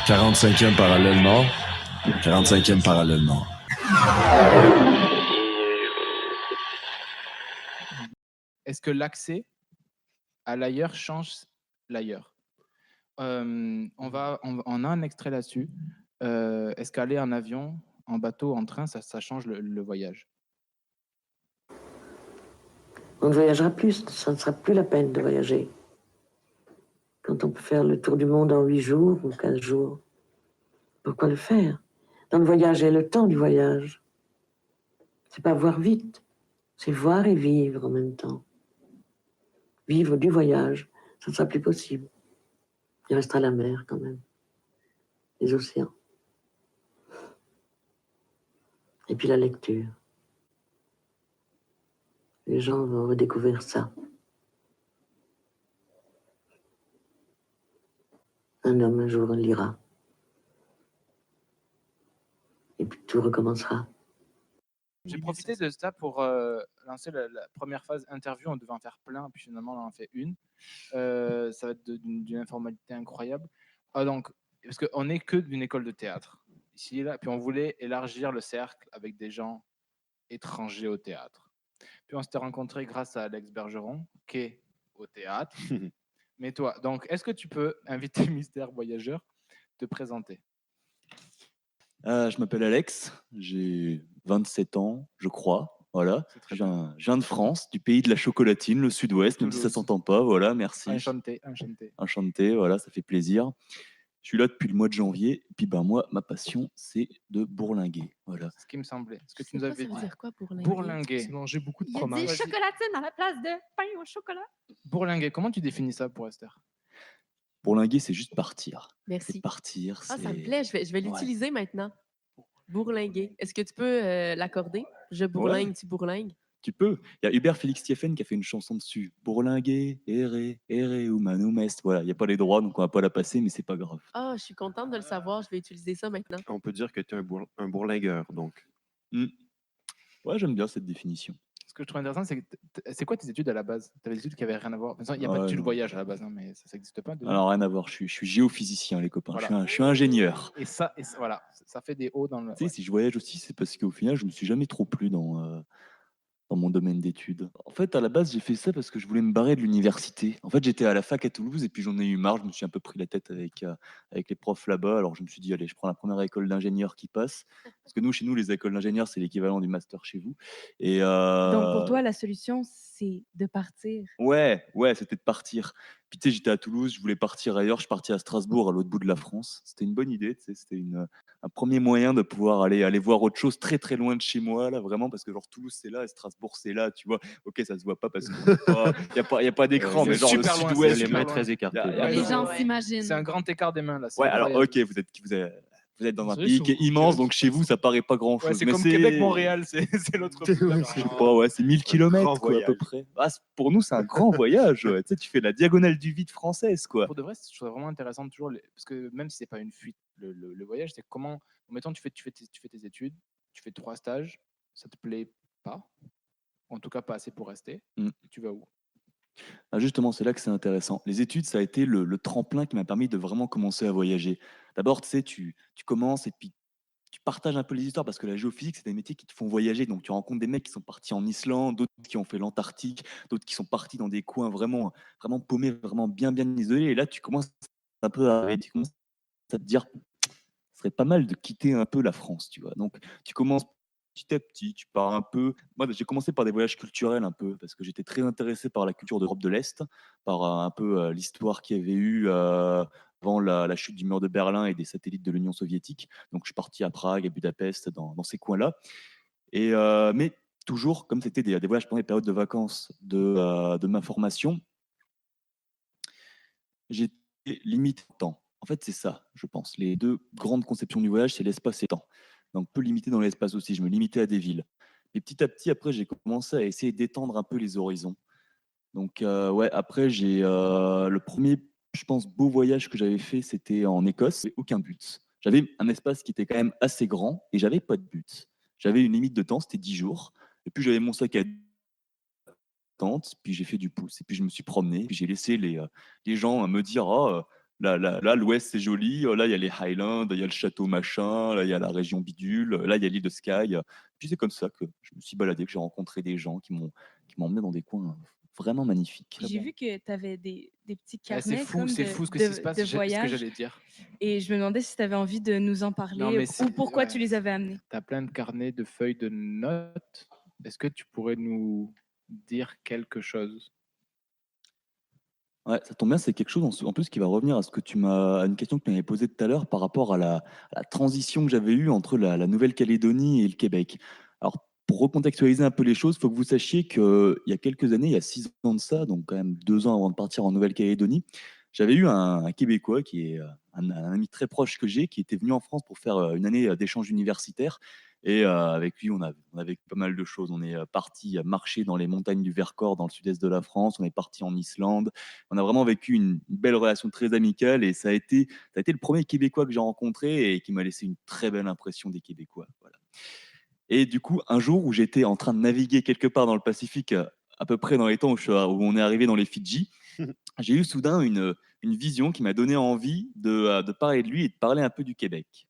45e parallèle nord. 45e parallèle nord. Est-ce que l'accès à l'ailleurs change l'ailleurs? On a un extrait là-dessus. Est-ce qu'aller en avion, en bateau, en train, ça change le voyage? On ne voyagera plus, ça ne sera plus la peine de voyager. Quand on peut faire le tour du monde en 8 jours ou 15 jours, pourquoi le faire? Dans le voyage, il y a le temps du voyage. C'est pas voir vite, c'est voir et vivre en même temps. Vivre du voyage, ça ne sera plus possible. Il restera la mer quand même, les océans. Et puis la lecture. Les gens vont redécouvrir ça. Un homme un jour lira. Et puis tout recommencera. J'ai profité de ça pour lancer la première phase interview. On devait en faire plein, puis finalement on en fait une. Ça va être d'une informalité incroyable. Donc, parce qu'on n'est que d'une école de théâtre ici et là, puis on voulait élargir le cercle avec des gens étrangers au théâtre. Puis on s'était rencontrés grâce à Alex Bergeron, qui est au théâtre. Mais toi, donc, est-ce que tu peux inviter Mystère Voyageur te présenter? Je m'appelle Alex, j'ai 27 ans, je crois. Voilà. Je viens de France, du pays de la chocolatine, le sud-ouest, même si ça s'entend pas. Voilà, merci. Enchanté. Enchanté, voilà, ça fait plaisir. Je suis là depuis le mois de janvier. Et puis moi, ma passion, c'est de bourlinguer. Voilà. C'est ce qui me semblait. Ce que tu nous avais dit. Ça veut dire quoi, bourlinguer? Bourlinguer. C'est manger beaucoup de Il y a fromage. des chocolatines à la place de pain au chocolat. Bourlinguer, comment tu définis ça pour Esther? Bourlinguer, c'est juste partir. Merci. C'est partir. Ah, ça me plaît, je vais l'utiliser maintenant. Bourlinguer. Est-ce que tu peux l'accorder? Je bourlingue, tu bourlingues? Tu peux. Il y a Hubert Félix Thieffen qui a fait une chanson dessus. Bourlinguer, errer, humanum est. Voilà, il n'y a pas les droits, donc on va pas la passer, mais c'est pas grave. Ah, je suis contente de le savoir, je vais utiliser ça maintenant. On peut dire que tu es un bourlingueur, donc. Ouais, j'aime bien cette définition. Ce que je trouve intéressant, c'est quoi tes études à la base? Tu avais des études qui n'avaient rien à voir. Il n'y a pas d'études de voyage à la base, hein, mais ça n'existe pas. Déjà. Alors, rien à voir. Je suis géophysicien, les copains. Voilà. Je suis ingénieur. Et voilà, ça fait des hauts dans le. Tu sais, si je voyage aussi, c'est parce qu'au final, je me suis jamais trop plu dans mon domaine d'études. En fait, à la base, j'ai fait ça parce que je voulais me barrer de l'université. En fait, j'étais à la fac à Toulouse et puis j'en ai eu marre. Je me suis un peu pris la tête avec les profs là-bas. Alors, je me suis dit, allez, je prends la première école d'ingénieur qui passe. Parce que chez nous, les écoles d'ingénieurs, c'est l'équivalent du master chez vous. Et, donc, pour toi, la solution, c'est de partir? Ouais, c'était de partir. Puis, tu sais, j'étais à Toulouse, je voulais partir ailleurs. Je suis parti à Strasbourg, à l'autre bout de la France. C'était une bonne idée, tu sais, c'était un premier moyen de pouvoir aller voir autre chose très très loin de chez moi, là, vraiment, parce que genre Toulouse c'est là et Strasbourg c'est là, tu vois. Ok, ça se voit pas parce qu'il n'y a pas d'écran, mais genre le sud-ouest, les mains très écartées. Les gens s'imaginent. C'est un grand écart des mains là. Ouais, alors ok, vous êtes dans un pays qui est immense, donc chez vous, ça paraît pas grand-chose. Ouais, c'est comme Québec-Montréal, c'est l'autre. Je sais pas, ouais, c'est 1000 km quoi, à peu près. Ah, pour nous, c'est un grand voyage. Ouais. Tu sais, tu fais la diagonale du vide française, quoi. Pour de vrai, je trouve vraiment intéressant toujours, parce que même si c'est pas une fuite, le voyage, c'est comment, mettons, tu fais tes études, tu fais 3 stages, ça te plaît pas, en tout cas pas assez pour rester, et tu vas où? Ah, justement, c'est là que c'est intéressant. Les études, ça a été le tremplin qui m'a permis de vraiment commencer à voyager. D'abord, tu sais, tu commences et puis tu partages un peu les histoires parce que la géophysique, c'est des métiers qui te font voyager. Donc, tu rencontres des mecs qui sont partis en Islande, d'autres qui ont fait l'Antarctique, d'autres qui sont partis dans des coins vraiment, vraiment paumés, vraiment bien, bien isolés. Et là, tu commences un peu tu commences à te dire, ce serait pas mal de quitter un peu la France, tu vois. Donc, tu commences petit à petit, tu pars un peu. Moi, j'ai commencé par des voyages culturels un peu, parce que j'étais très intéressé par la culture d'Europe de l'Est, par un peu l'histoire qu'il y avait eu avant la chute du mur de Berlin et des satellites de l'Union soviétique. Donc, je suis parti à Prague, à Budapest, dans ces coins-là. Et, mais toujours, comme c'était des voyages pendant les périodes de vacances de ma formation, j'étais limité en temps. En fait, c'est ça, je pense. Les deux grandes conceptions du voyage, c'est l'espace et le temps. Donc, peu limité dans l'espace aussi. Je me limitais à des villes. Et petit à petit, après, j'ai commencé à essayer d'étendre un peu les horizons. Donc, ouais, après, j'ai le premier, je pense, beau voyage que j'avais fait, c'était en Écosse. J'avais aucun but. J'avais un espace qui était quand même assez grand et j'avais pas de but. J'avais une limite de temps, c'était 10 jours. Et puis, j'avais mon sac à tente, puis j'ai fait du pouce. Et puis, je me suis promené. Puis, j'ai laissé les gens me dire « Oh, Là, l'Ouest, c'est joli. Là, il y a les Highlands, il y a le château machin, là, il y a la région bidule, là, il y a l'île de Skye. Puis c'est comme ça que je me suis baladé, que j'ai rencontré des gens qui m'ont emmené dans des coins vraiment magnifiques. J'ai vu que tu avais des petits Ah, carnets c'est fou ce qui se passe. de C'est ce que voyage. j'allais dire. Et je me demandais si tu avais envie de nous en Non, parler mais ou c'est pourquoi ouais, tu les avais amenés. tu as plein de carnets, de feuilles, de notes. Est-ce que tu pourrais nous dire quelque chose? Ouais, ça tombe bien, c'est quelque chose en plus qui va revenir à une question que tu m'avais posée tout à l'heure par rapport à la transition que j'avais eue entre la Nouvelle-Calédonie et le Québec. Alors, pour recontextualiser un peu les choses, il faut que vous sachiez qu'il y a quelques années, il y a 6 ans de ça, donc quand même 2 ans avant de partir en Nouvelle-Calédonie, j'avais eu un Québécois qui est un ami très proche que j'ai, qui était venu en France pour faire une année d'échange universitaire. Et avec lui, on a vécu pas mal de choses. On est parti marcher dans les montagnes du Vercors, dans le sud-est de la France. On est parti en Islande. On a vraiment vécu une belle relation très amicale. Et ça a été le premier Québécois que j'ai rencontré et qui m'a laissé une très belle impression des Québécois. Voilà. Et du coup, un jour où j'étais en train de naviguer quelque part dans le Pacifique, à peu près dans les temps où on est arrivé dans les Fidji, j'ai eu soudain une vision qui m'a donné envie de parler de lui et de parler un peu du Québec.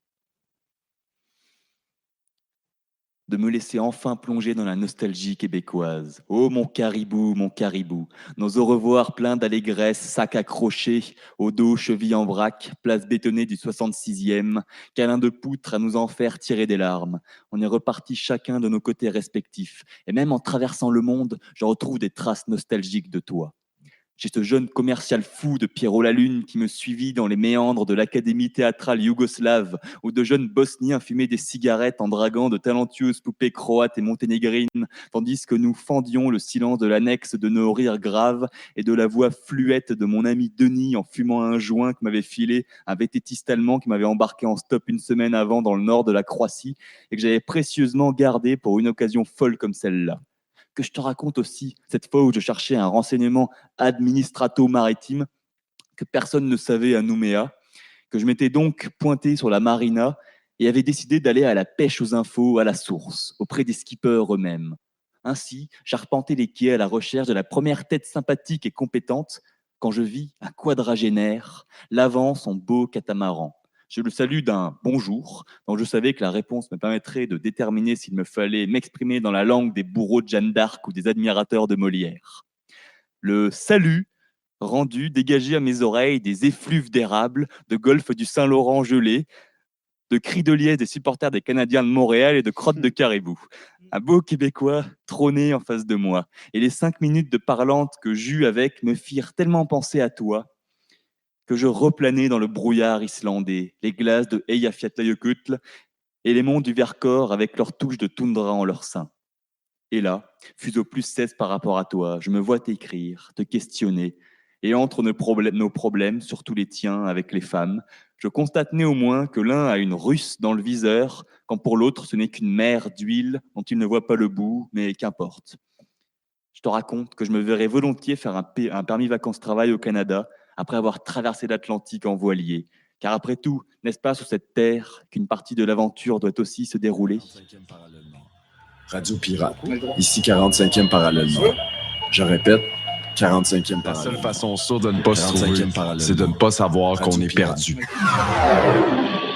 De me laisser enfin plonger dans la nostalgie québécoise. Oh mon caribou, nos au revoir pleins d'allégresse, sac accroché, au dos, cheville en vrac, place bétonnée du 66e, câlin de poutre à nous en faire tirer des larmes. On est repartis chacun de nos côtés respectifs, et même en traversant le monde, je retrouve des traces nostalgiques de toi. J'ai ce jeune commercial fou de Pierrot Lalune qui me suivit dans les méandres de l'académie théâtrale yougoslave, où de jeunes bosniens fumaient des cigarettes en draguant de talentueuses poupées croates et monténégrines, tandis que nous fendions le silence de l'annexe de nos rires graves et de la voix fluette de mon ami Denis en fumant un joint que m'avait filé un vététiste allemand qui m'avait embarqué en stop une semaine avant dans le nord de la Croatie et que j'avais précieusement gardé pour une occasion folle comme celle-là. Que je te raconte aussi cette fois où je cherchais un renseignement administrato-maritime que personne ne savait à Nouméa, que je m'étais donc pointé sur la marina et avait décidé d'aller à la pêche aux infos à la source, auprès des skippers eux-mêmes. Ainsi, j'arpentais les quais à la recherche de la première tête sympathique et compétente quand je vis un quadragénaire lavant son beau catamaran. Je le salue d'un bonjour, dont je savais que la réponse me permettrait de déterminer s'il me fallait m'exprimer dans la langue des bourreaux de Jeanne d'Arc ou des admirateurs de Molière. Le salut rendu dégagé à mes oreilles des effluves d'érable, de golfe du Saint-Laurent gelé, de cris de liesse des supporters des Canadiens de Montréal et de crottes de caribou. Un beau Québécois trôné en face de moi. Et les 5 minutes de parlante que j'eus avec me firent tellement penser à toi que je replanais dans le brouillard islandais, les glaces de Eyjafjallajökull et les monts du Vercors avec leurs touches de toundra en leur sein. Et là, fus au plus 16 par rapport à toi, je me vois t'écrire, te questionner, et entre nos problèmes, surtout les tiens avec les femmes, je constate néanmoins que l'un a une russe dans le viseur, quand pour l'autre ce n'est qu'une mer d'huile dont il ne voit pas le bout, mais qu'importe. Je te raconte que je me verrais volontiers faire un permis vacances-travail au Canada, après avoir traversé l'Atlantique en voilier. Car après tout, n'est-ce pas sur cette terre qu'une partie de l'aventure doit aussi se dérouler ? 45e parallèle nord. Radio Pirate, ici 45e parallèle nord. Je répète, 45e La parallèle seule nord. façon sûre de ne pas se 45e sauver, parallèle c'est de ne nord. pas savoir Radio qu'on est Pirate. perdu.